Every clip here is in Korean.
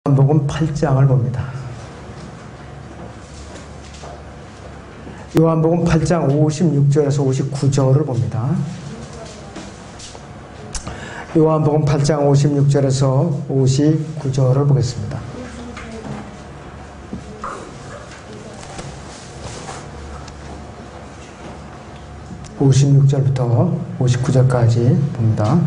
요한복음 8장을 봅니다. 요한복음 8장 56절에서 59절을 봅니다. 요한복음 8장 56절에서 59절을 보겠습니다. (56절부터) (59절까지) 봅니다.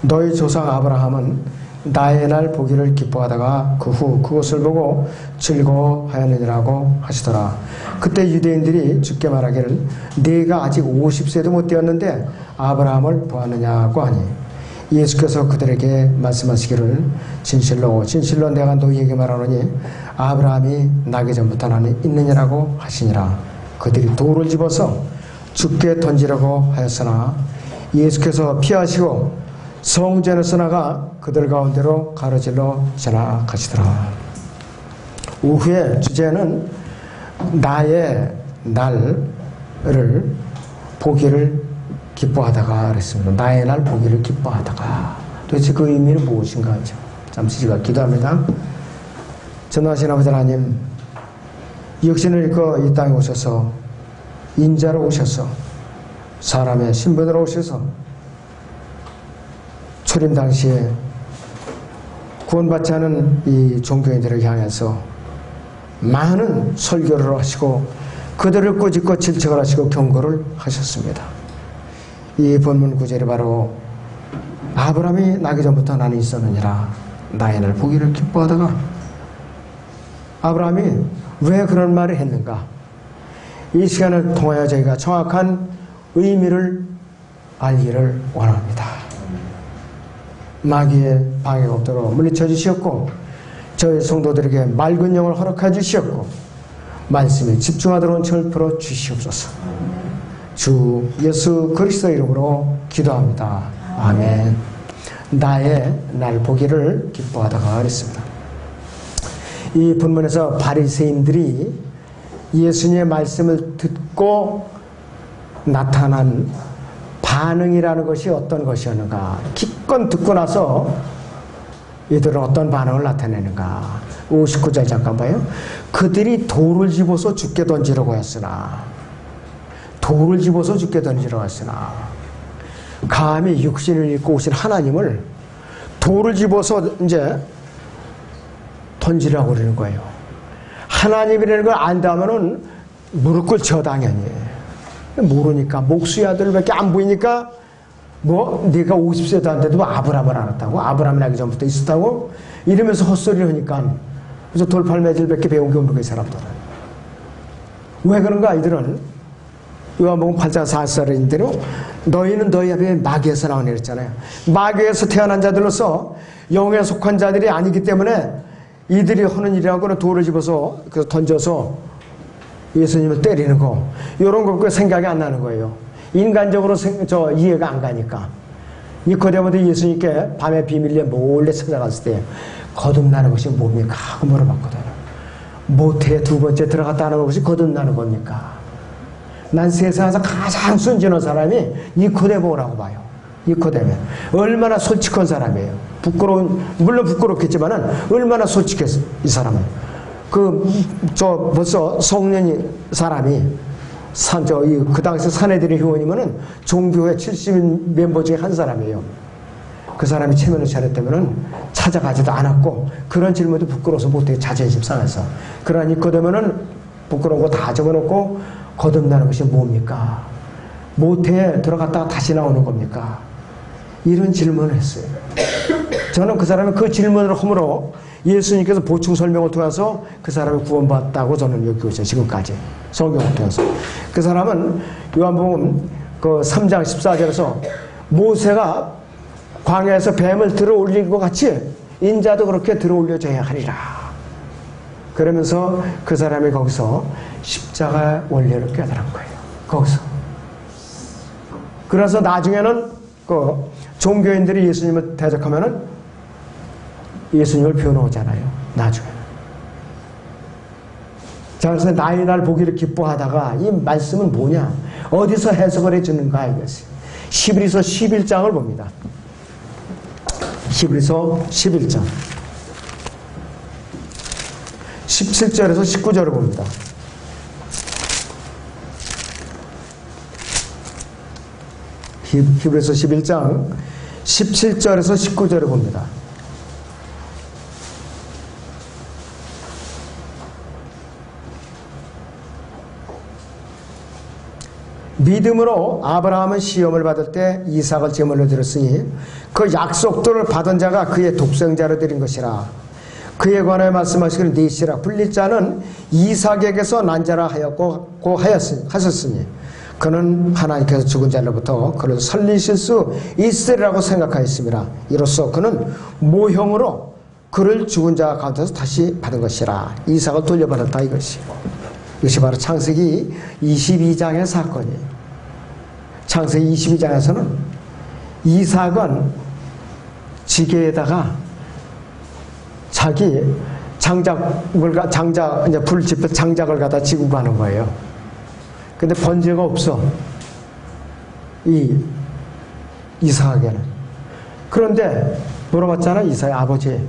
너희 조상 아브라함은 나의 날 보기를 기뻐하다가 그 후 그것을 보고 즐거워하였느니라고 하시더라. 그때 유대인들이 주께 말하기를 네가 아직 50세도 못 되었는데 아브라함을 보았느냐고 하니 예수께서 그들에게 말씀하시기를 진실로 진실로 내가 너희에게 말하노니 아브라함이 나기 전부터 나는 있느니라고 하시니라. 그들이 돌을 집어서 주께 던지려고 하였으나 예수께서 피하시고 성전에서 나가 그들 가운데로 가로질러 지나가시더라. 오후에 주제는 나의 날을 보기를 기뻐하다가 그랬습니다. 나의 날 보기를 기뻐하다가 도대체 그 의미는 무엇인가 하죠. 잠시 제가 기도합니다. 전능하신 아버지 하나님, 육신을 입고 이 땅에 오셔서 인자로 오셔서 사람의 신분으로 오셔서 초림 당시에 구원받지 않은 이 종교인들을 향해서 많은 설교를 하시고 그들을 꾸짖고 질책을 하시고 경고를 하셨습니다. 이 본문 구절이 바로 아브라함이 나기 전부터 나는 있었느니라. 나의 날 보기를 기뻐하다가 아브라함이 왜 그런 말을 했는가? 이 시간을 통하여 저희가 정확한 의미를 알기를 원합니다. 마귀의 방해가 없도록 물리쳐 주시었고 저희 성도들에게 맑은 영을 허락해 주시었고 말씀에 집중하도록 은총을 풀어 주시옵소서. 주 예수 그리스도 이름으로 기도합니다. 아멘. 나의 날 보기를 기뻐하다가 그랬습니다. 이 본문에서 바리새인들이 예수님의 말씀을 듣고 나타난 반응이라는 것이 어떤 것이었는가? 기껏 듣고 나서 이들은 어떤 반응을 나타내는가? 59절 잠깐 봐요. 그들이 돌을 집어서 주께 던지려고 했으나 돌을 집어서 주께 던지려고 했으나 감히 육신을 입고 오신 하나님을 돌을 집어서 이제 던지려고 그러는 거예요. 하나님이라는 걸 안다면은 무릎 꿇죠, 당연히. 모르니까 목수의 아들밖에 안 보이니까 뭐 네가 50세도 안 돼도 아브라함을 알았다고? 아브라함이 나기 전부터 있었다고? 이러면서 헛소리를 하니까 그래서 돌팔매질밖에 배운 게 없는 거예요, 사람들은. 왜 그런가? 이들은 요한복음 8장 4절인 대로 너희는 너희 앞에 마귀에서 나오니 그랬잖아요. 마귀에서 태어난 자들로서 영에 속한 자들이 아니기 때문에 이들이 하는 일이라고는 돌을 집어서 던져서 예수님을 때리는 거, 이런 거 생각이 안 나는 거예요. 인간적으로 이해가 안 가니까. 니코데모도 예수님께 밤에 비밀리에 몰래 찾아갔을 때 거듭나는 것이 뭡니까? 하고 물어봤거든요. 모태에 두 번째 들어갔다 하는 것이 거듭나는 겁니까? 난 세상에서 가장 순진한 사람이 니코데모라고 봐요. 니코데모. 얼마나 솔직한 사람이에요. 물론 부끄럽겠지만은 얼마나 솔직했어, 이 사람은. 벌써 성년이 사람이, 그 당시 사내들의 회원이면은 종교의 70인 멤버 중에 한 사람이에요. 그 사람이 체면을 차렸다면은 찾아가지도 않았고, 그런 질문도 부끄러워서 못해, 자존심 상해서. 그러나 니코데모는 부끄러운 거 다 적어놓고, 거듭나는 것이 뭡니까? 모태에 들어갔다가 다시 나오는 겁니까? 이런 질문을 했어요. 저는 그 사람이 그 질문을 함으로 예수님께서 보충 설명을 통해서 그 사람이 구원받았다고 저는 여기고 있어요. 지금까지 성경을 통해서. 그 사람은 요한복음 3장 14절에서 모세가 광야에서 뱀을 들어 올린 것 같이 인자도 그렇게 들어 올려져야 하리라. 그러면서 그 사람이 거기서 십자가 원리를 깨달은 거예요. 거기서. 그래서 나중에는 종교인들이 예수님을 대적하면은 예수님을 변호하잖아요. 나중에는. 자, 그래서 나의 날 보기를 기뻐하다가 이 말씀은 뭐냐? 어디서 해석을 해주는가 이것이. 히브리서 11장을 봅니다. 히브리서 11장. 17절에서 19절을 봅니다. 히브리서 11장 17절에서 19절을 봅니다. 믿음으로 아브라함은 시험을 받을 때 이삭을 제물로 드렸으니 그 약속들을 받은 자가 그의 독생자로 드린 것이라. 그에 관하여 말씀하시기를 네 씨라 불릴 자는 이삭에게서 난 자라 하였고 하셨으니 그는 하나님께서 죽은 자로부터 그를 살리실 수 있으리라고 생각하였습니다. 이로써 그는 모형으로 그를 죽은 자 가운데서 다시 받은 것이라. 이삭을 돌려받았다 이것이고, 이것이 바로 창세기 22장의 사건이에요. 창세기 22장에서는 이삭은 지게에다가 자기 이제 불 지펴 장작을 갖다 지고 가는 거예요. 근데 번제가 없어. 이삭에게는. 그런데 물어봤잖아, 이삭의 아버지.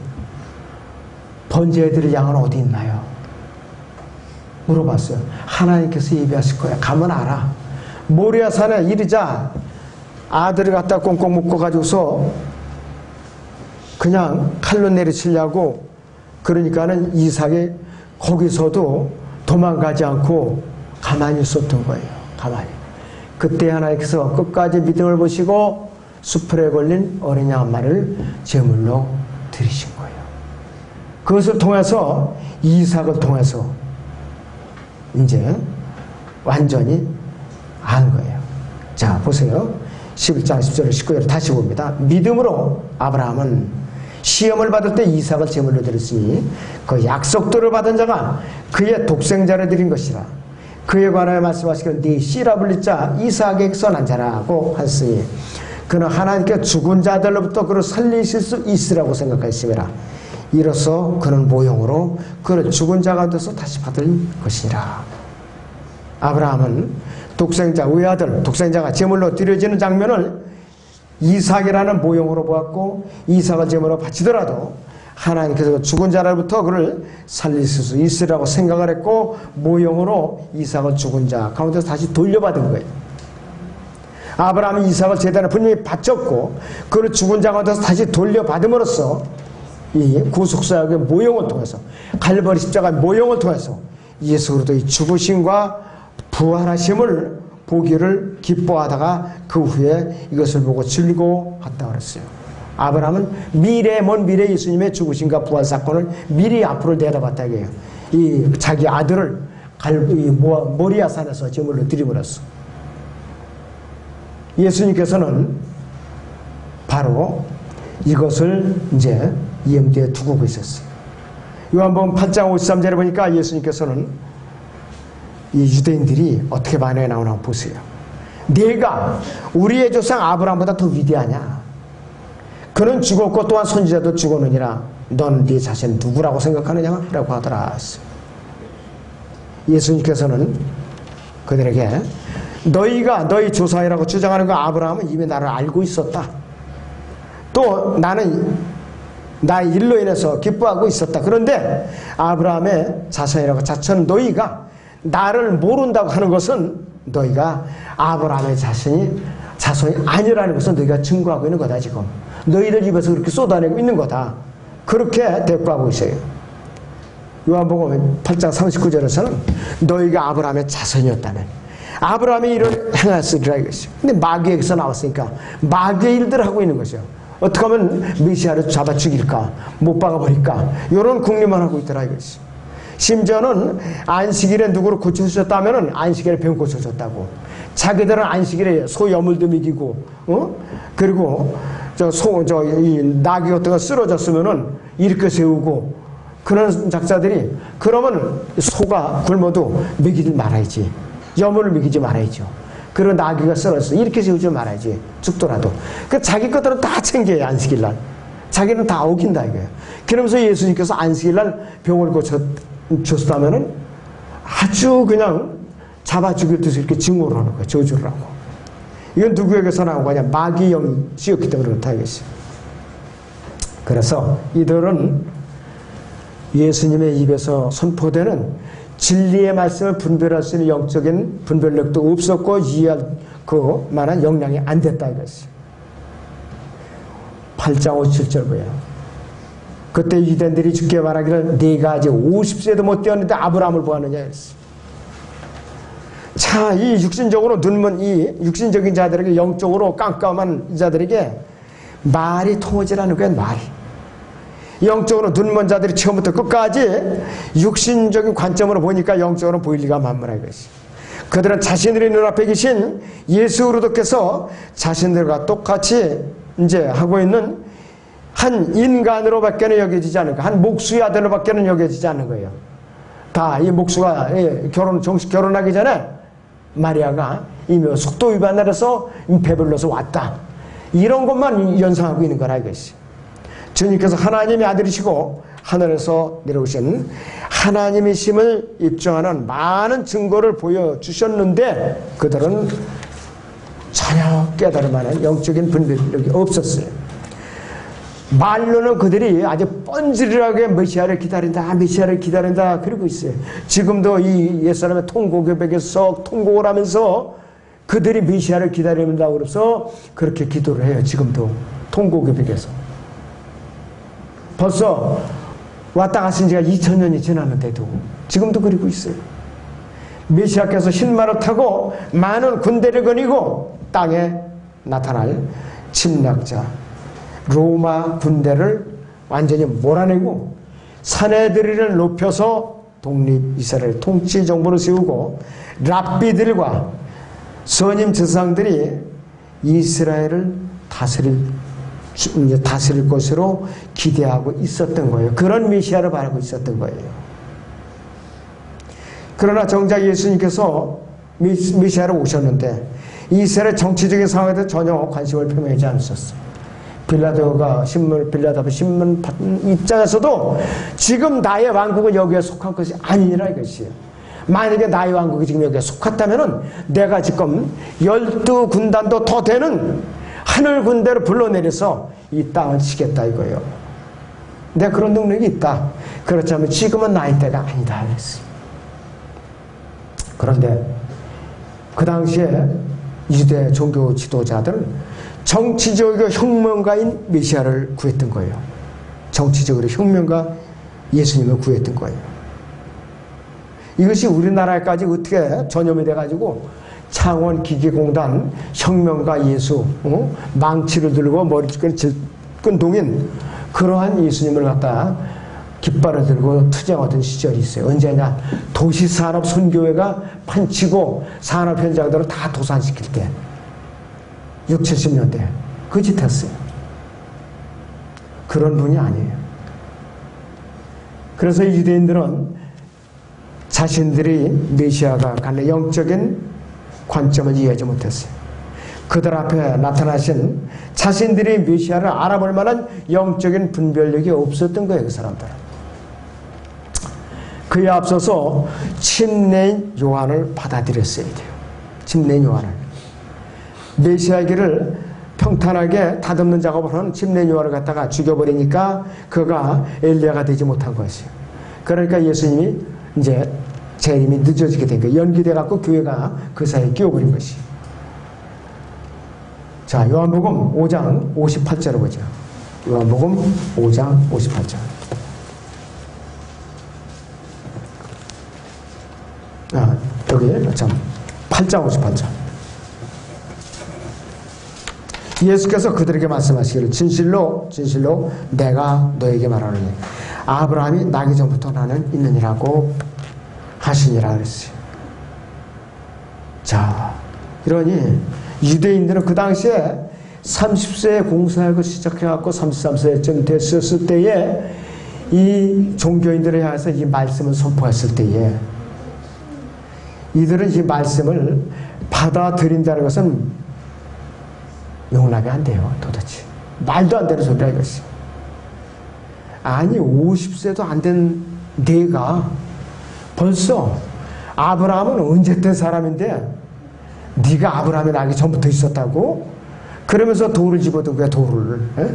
번제해드릴 양은 어디 있나요? 물어봤어요. 하나님께서 예비하실 거야. 가면 알아. 모리아 산에 이르자 아들을 갖다 꽁꽁 묶어가지고서 그냥 칼로 내리치려고, 그러니까는 이삭이 거기서도 도망가지 않고 가만히 있었던 거예요. 가만히. 그때 하나님께서 끝까지 믿음을 보시고 수풀에 걸린 어린 양 한 마리를 제물로 드리신 거예요. 그것을 통해서, 이삭을 통해서 이제 완전히 안 거예요. 자, 보세요. 11장 10절 19절 다시 봅니다. 믿음으로 아브라함은 시험을 받을 때 이삭을 제물로 드렸으니 그 약속들을 받은 자가 그의 독생자를 드린 것이라. 그에 관하여 말씀하시기를 네 씨라 불릴 자 이삭에게서 난 자라고 하셨으니 그는 하나님께 죽은 자들로부터 그를 살리실 수 있으라고 생각하였습니다. 이로써 그는 모형으로 그를 죽은 자 가운데서 다시 받을 것이라. 아브라함은 독생자, 외아들, 독생자가 제물로 드려지는 장면을 이삭이라는 모형으로 보았고, 이삭을 제물로 바치더라도 하나님께서 죽은 자로부터 그를 살리실 수 있으라고 생각을 했고, 모형으로 이삭을 죽은 자 가운데서 다시 돌려받은 거예요. 아브라함은 이삭을 제단에 분명히 바쳤고, 그를 죽은 자 가운데서 다시 돌려받음으로써 이 구속사역의 모형을 통해서, 갈보리 십자가의 모형을 통해서 예수 그리스도의 죽으심과 부활하심을 보기를 기뻐하다가 그 후에 이것을 보고 즐거워했다 그랬어요. 아브라함은 먼 미래 예수님의 죽으심과 부활 사건을 미리 앞으로 내다봤다 이거예요. 이 자기 아들을 모리아산에서 제물로 드림으로써 예수님께서는 바로 이것을 이제 염두에 두고 있었어요. 요한복음 8장 53절에 보니까 예수님께서는 이 유대인들이 어떻게 반응해 나오나 보세요. 네가 우리의 조상 아브라함보다 더 위대하냐? 그는 죽었고 또한 선지자도 죽었느니라. 넌 네 자신은 누구라고 생각하느냐? 라고 하더라. 예수님께서는 그들에게 너희가 너희 조상이라고 주장하는 거 아브라함은 이미 나를 알고 있었다. 또 나는 나의 일로 인해서 기뻐하고 있었다. 그런데 아브라함의 자손이라고 자처는 너희가 나를 모른다고 하는 것은 너희가 아브라함의 자손이 아니라는 것은 너희가 증거하고 있는 거다. 지금 너희들 입에서 그렇게 쏟아내고 있는 거다. 그렇게 대꾸하고 있어요. 요한복음 8장 39절에서는 너희가 아브라함의 자손이었다면 아브라함이 이를 행하였으리라 이것이요. 근데 마귀에게서 나왔으니까 마귀의 일들을 하고 있는 거죠. 어떻게 하면 메시아를 잡아 죽일까, 못 박아버릴까, 이런 궁리만 하고 있더라 이것이. 심지어는 안식일에 누구를 고쳐주셨다면 안식일에 병 고쳐줬다고. 자기들은 안식일에 소 여물도 먹이고, 그리고 이 나귀 같은 거 쓰러졌으면은 일으켜 세우고, 그런 작자들이 그러면 소가 굶어도 먹이지 말아야지, 여물을 먹이지 말아야죠. 그리고 나귀가 쓰러졌어 이렇게 세우지 말아야지, 죽더라도. 그 자기 것들은 다 챙겨요. 안식일날 자기는 다 어긴다 이거예요. 그러면서 예수님께서 안식일날 병을 고쳐줬다면은 아주 그냥 잡아 죽일 듯이 이렇게 증오를 하는 거예요. 저주를 하고. 이건 누구에게서 나온 거냐? 마귀 영이 씌었기 때문에 그렇다 이것이. 그래서 이들은 예수님의 입에서 선포되는 진리의 말씀을 분별할 수 있는 영적인 분별력도 없었고 이해할 그 만한 역량이 안 됐다 이것이. 8장 57절 보여. 그때 유대인들이 주께 말하기를 네가 아직 50세도 못 되었는데 아브라함을 보았느냐 했어. 자, 이 육신적으로 눈먼 이 육신적인 자들에게, 영적으로 깜깜한 자들에게 말이 통하지 않는 거야. 말이. 영적으로 눈먼 자들이 처음부터 끝까지 육신적인 관점으로 보니까 영적으로 보일 리가 만무라 이것이. 그들은 자신들의 눈앞에 계신 예수 그리스도께서 자신들과 똑같이 이제 하고 있는 한 인간으로밖에는 여겨지지 않는 거예요. 한 목수의 아들로밖에는 여겨지지 않는 거예요. 다 이 목수가 정식 결혼하기 전에 마리아가 이미 속도 위반을 해서 배불러서 왔다. 이런 것만 연상하고 있는 거라 이것이. 주님께서 하나님의 아들이시고 하늘에서 내려오신 하나님이심을 입증하는 많은 증거를 보여주셨는데 그들은 전혀 깨달을 만한 영적인 분별력이 없었어요. 말로는 그들이 아주 뻔질하게 메시아를 기다린다 그러고 있어요. 지금도 이 옛사람의 통곡에서 통곡을 하면서 그들이 메시아를 기다린다고 그래서 그렇게 기도를 해요. 지금도 통곡에서. 벌써 왔다 가신 지가 2000년이 지났는데도 지금도 그러고 있어요. 메시아께서 흰말을 타고 많은 군대를 거니고 땅에 나타날 침략자 로마 군대를 완전히 몰아내고 사내들이를 높여서 독립 이스라엘 통치 정부를 세우고 랍비들과 선임 제사장들이 이스라엘을 다스릴 것으로 기대하고 있었던 거예요. 그런 메시아를 바라고 있었던 거예요. 그러나 정작 예수님께서 메시아로 오셨는데 이스라엘 정치적인 상황에 대해 전혀 관심을 표명하지 않으셨어요. 빌라도가 신문 받는 입장에서도 지금 나의 왕국은 여기에 속한 것이 아니라 이것이에요. 만약에 나의 왕국이 지금 여기에 속했다면은 내가 지금 12군단도 더 되는 하늘 군대를 불러내려서 이 땅을 치겠다 이거예요. 내가 그런 능력이 있다. 그렇다면 지금은 나의 때가 아니다 그랬어요. 그런데 그 당시에 유대 종교 지도자들은 정치적으로 혁명가인 메시아를 구했던 거예요. 정치적으로 혁명가 예수님을 구했던 거예요. 이것이 우리나라까지 어떻게 전염이 돼가지고 창원기계공단 혁명가 예수, 망치를 들고 머리끈 동인 그러한 예수님을 갖다 깃발을 들고 투쟁하던 시절이 있어요. 언제냐? 도시산업선교회가 판치고 산업 현장들을 다 도산시킬 때 60, 70년대 그 짓 했어요. 그런 분이 아니에요. 그래서 유대인들은 자신들이 메시아가 갖는 영적인 관점을 이해하지 못했어요. 그들 앞에 나타나신 자신들이 메시아를 알아볼 만한 영적인 분별력이 없었던 거예요. 그 사람들은. 그에 앞서서 침례인 요한을 받아들였어야 돼요. 침례인 요한을. 메시아의 길을 평탄하게 다듬는 작업을 하는 침례인 요한을 갖다가 죽여버리니까 그가 엘리야가 되지 못한 것이에요. 그러니까 예수님이 이제 재림이 늦어지게 된 거예요. 연기돼갖고 교회가 그 사이에 끼어버린 것이에요. 자, 요한복음 5장 58절을 보죠. 요한복음 5장 58절. 여기 참 8장 58절. 예수께서 그들에게 말씀하시기를 진실로 진실로 내가 너에게 말하노니 아브라함이 나기 전부터 나는 있느니라고 하시니라 그랬어요. 자, 이러니 유대인들은 그 당시에 30세에 공사학을 시작해갖고 33세쯤 됐었을 때에 이 종교인들을 향해서 이 말씀을 선포했을 때에 이들은 이 말씀을 받아들인다는 것은 용납이 안 돼요. 도대체 말도 안 되는 소리라 이것이. 아니 50세도 안 된 내가 벌써 아브라함은 언제 된 사람인데 네가 아브라함이 나기 전부터 있었다고? 그러면서 돌을 집어든 거야. 돌을. 에?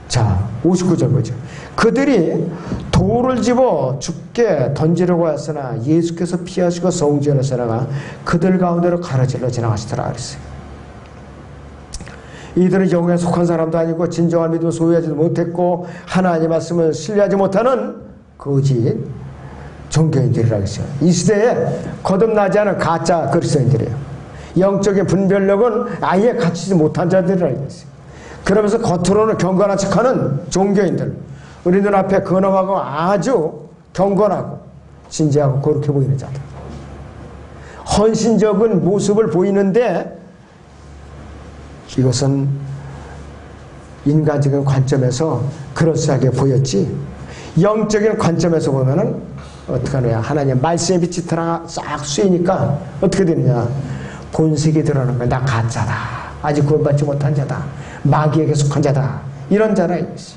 자, 59절 보죠. 그들이 돌을 집어 죽게 던지려고 하였으나 예수께서 피하시고 성전에 서나가 그들 가운데로 가로질러 지나가시더라 그랬어요. 이들은 영에 속한 사람도 아니고 진정한 믿음을 소유하지도 못했고 하나님 말씀을 신뢰하지 못하는 거짓 종교인들이라고 했어요. 이 시대에 거듭나지 않은 가짜 그리스도인들이에요. 영적인 분별력은 아예 갖추지 못한 자들이라고 했어요. 그러면서 겉으로는 경건한 척하는 종교인들, 우리 눈앞에 근엄하고 아주 경건하고 진지하고 거룩해 보이는 자들, 헌신적인 모습을 보이는데 이것은 인간적인 관점에서 그럴싸하게 보였지, 영적인 관점에서 보면은 어떻게 하느냐, 하나님 말씀의 빛이 싹 쐬니까 어떻게 되느냐, 본색이 드러나는 거야. 나 가짜다, 아직 구원받지 못한 자다, 마귀에게 속한 자다, 이런 자라 이것이.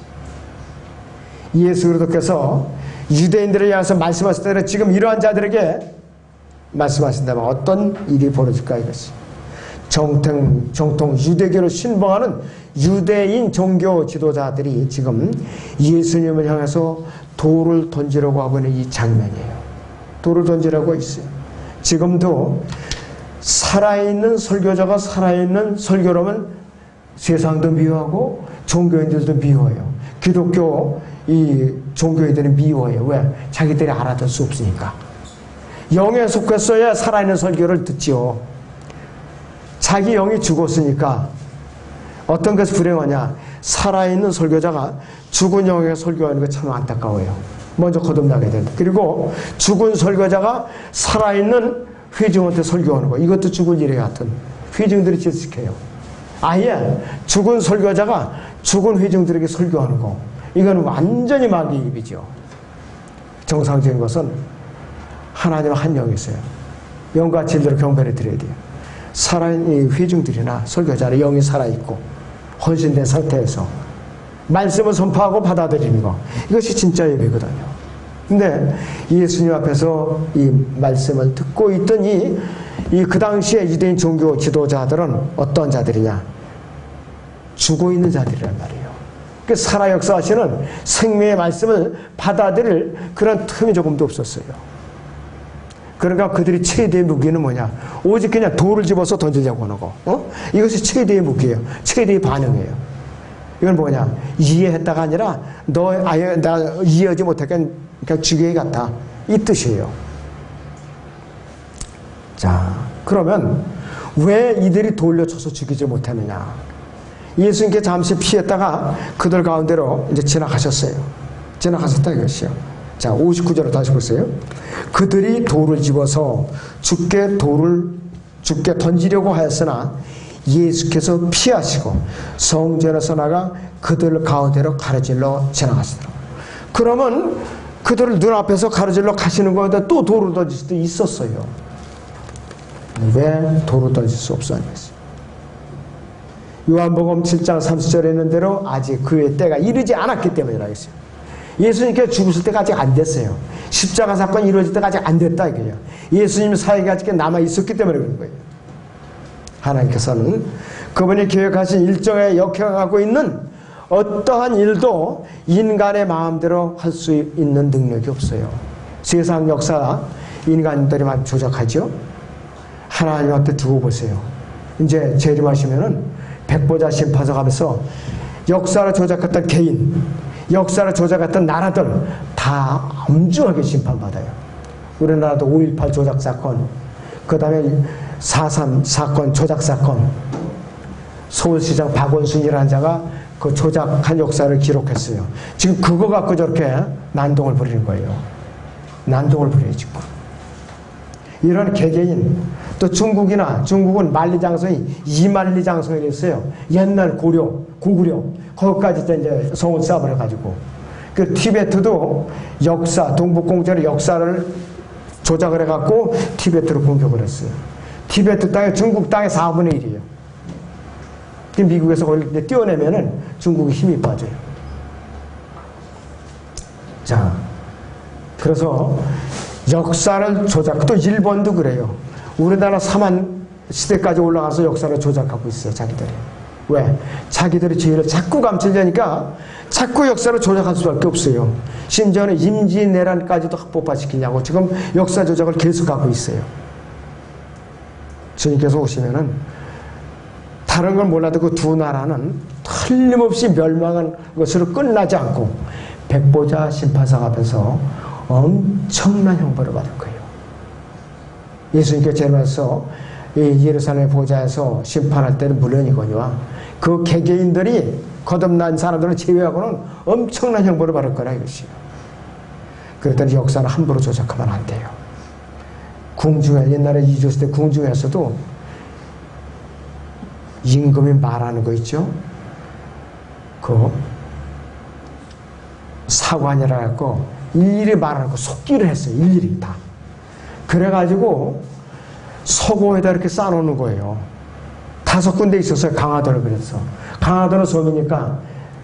예수 그리스도께서 유대인들을 향해서 말씀하실 때는 지금 이러한 자들에게 말씀하신다면 어떤 일이 벌어질까 이것이. 정통 유대교를 신봉하는 유대인 종교 지도자들이 지금 예수님을 향해서 돌을 던지려고 하고 있는 이 장면이에요. 돌을 던지려고 있어요. 지금도 살아있는 설교자가 살아있는 설교라면 세상도 미워하고 종교인들도 미워해요. 기독교 이 종교인들은 미워해요. 왜? 자기들이 알아들 수 없으니까. 영에 속했어야 살아있는 설교를 듣지요. 자기 영이 죽었으니까 어떤 것이 불행하냐, 살아있는 설교자가 죽은 영에 설교하는 거 참 안타까워요. 먼저 거듭나게 된다. 그리고 죽은 설교자가 살아있는 회중한테 설교하는 거, 이것도 죽은 일에 같은 회중들이 질식해요. 아예 죽은 설교자가 죽은 회중들에게 설교하는 거, 이건 완전히 마귀의 입이죠. 정상적인 것은 하나님 한 영이 있어요. 영과 진리로 경배를 드려야 돼요. 살아있는 회중들이나 설교자는 영이 살아있고 헌신된 상태에서 말씀을 선포하고 받아들이는 거, 이것이 진짜 예배거든요. 근데 예수님 앞에서 이 말씀을 듣고 있던 그 당시에 유대인 종교 지도자들은 어떤 자들이냐, 죽어 있는 자들이란 말이에요. 그 살아 역사하시는 생명의 말씀을 받아들일 그런 틈이 조금도 없었어요. 그러니까 그들이 최대의 무기는 뭐냐, 오직 그냥 돌을 집어서 던지려고 하는 거, 이것이 최대의 무기예요. 최대의 반응이에요. 이건 뭐냐, 이해했다가 아니라 너 아예 나 이해하지 못하니까 그냥 죽여 같다, 이 뜻이에요. 자, 그러면 왜 이들이 돌려쳐서 죽이지 못하느냐. 예수님께 잠시 피했다가 그들 가운데로 이제 지나가셨어요. 지나가셨다 이것이요. 자, 59절을 다시 보세요. 그들이 돌을 집어서 죽게 던지려고 하였으나 예수께서 피하시고 성전에서 나가 그들 가운데로 가로질러 지나가시더라고요. 그러면 그들을 눈앞에서 가로질러 가시는 거에다 또 돌을 던질 수도 있었어요. 왜 돌을 던질 수 없었냐면서, 요한복음 7장 30절에 있는 대로 아직 그의 때가 이르지 않았기 때문이라고 했어요. 예수님께서 죽으실 때가 아직 안 됐어요. 십자가 사건이 이루어질 때가 아직 안 됐다 이거예요. 예수님 사역이 아직 남아 있었기 때문에 그런 거예요. 하나님께서는 그분이 계획하신 일정에 역행하고 있는 어떠한 일도 인간의 마음대로 할 수 있는 능력이 없어요. 세상 역사 인간들이 많이 조작하죠. 하나님한테 두고 보세요. 이제 재림하시면은 백보자 심판서 가면서 역사를 조작했던 개인, 역사를 조작했던 나라들 다 엄중하게 심판받아요. 우리나라도 5.18 조작 사건, 그 다음에 4.3 사건 조작 사건, 서울시장 박원순이라는 자가 그 조작한 역사를 기록했어요. 지금 그거 갖고 저렇게 난동을 부리는 거예요. 난동을 부려요 지금. 이런 개개인, 또 중국은 만리장성이 이만리장성이 있어요. 옛날 고구려 거기까지 이제 성을 쌓아버려가지고, 그 티베트도 역사, 동북공정의 역사를 조작을 해갖고 티베트로 공격을 했어요. 티베트 땅에 중국 땅의 4분의 1이에요. 미국에서 그걸 띄워내면은 중국이 힘이 빠져요. 자, 그래서 역사를 조작, 또 일본도 그래요. 우리나라 사만 시대까지 올라가서 역사를 조작하고 있어요, 자기들이. 왜? 자기들의 죄를 자꾸 감추려니까 자꾸 역사를 조작할 수밖에 없어요. 심지어는 임진왜란까지도 합법화시키냐고 지금 역사 조작을 계속하고 있어요. 주님께서 오시면은 다른 걸 몰라도 그 두 나라는 틀림없이 멸망한 것으로 끝나지 않고 백보자 심판상 앞에서 엄청난 형벌을 받을 거예요. 예수님께서 제르면서 이 예루살렘 보좌에서 심판할 때는 물론이거니와 그 개개인들이 거듭난 사람들을 제외하고는 엄청난 형벌을 받을 거라 이것이에요. 그랬더니 역사는 함부로 조작하면 안 돼요. 궁중에 옛날에 이조시대 궁중에서도 임금이 말하는 거 있죠. 그 사관이라 해갖고 일일이 말하고 속기를 했어요. 일일이 다. 그래가지고 서고에다 이렇게 쌓아놓는 거예요. 5군데 있었어요. 강화도를. 그래서 강화도는 섬이니까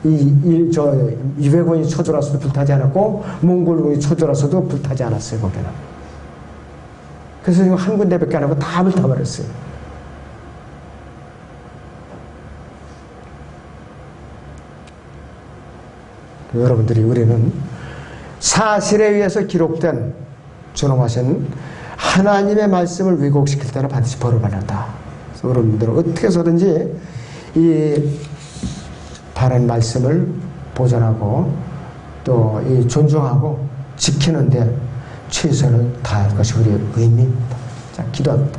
유배군이 쳐들어와서도 불타지 않았고 몽골군이 쳐들어와서도 불타지 않았어요. 거기는. 그래서 지금 한 군데밖에 안 하고 다 불타버렸어요. 여러분들이 우리는 사실에 의해서 기록된 존엄하신 하나님의 말씀을 왜곡시킬 때는 반드시 벌을 받는다. 그래서 여러분들은 어떻게 해서든지 이 바른 말씀을 보존하고 또 이 존중하고 지키는데 최선을 다할 것이 우리의 의미입니다. 자, 기도합니다.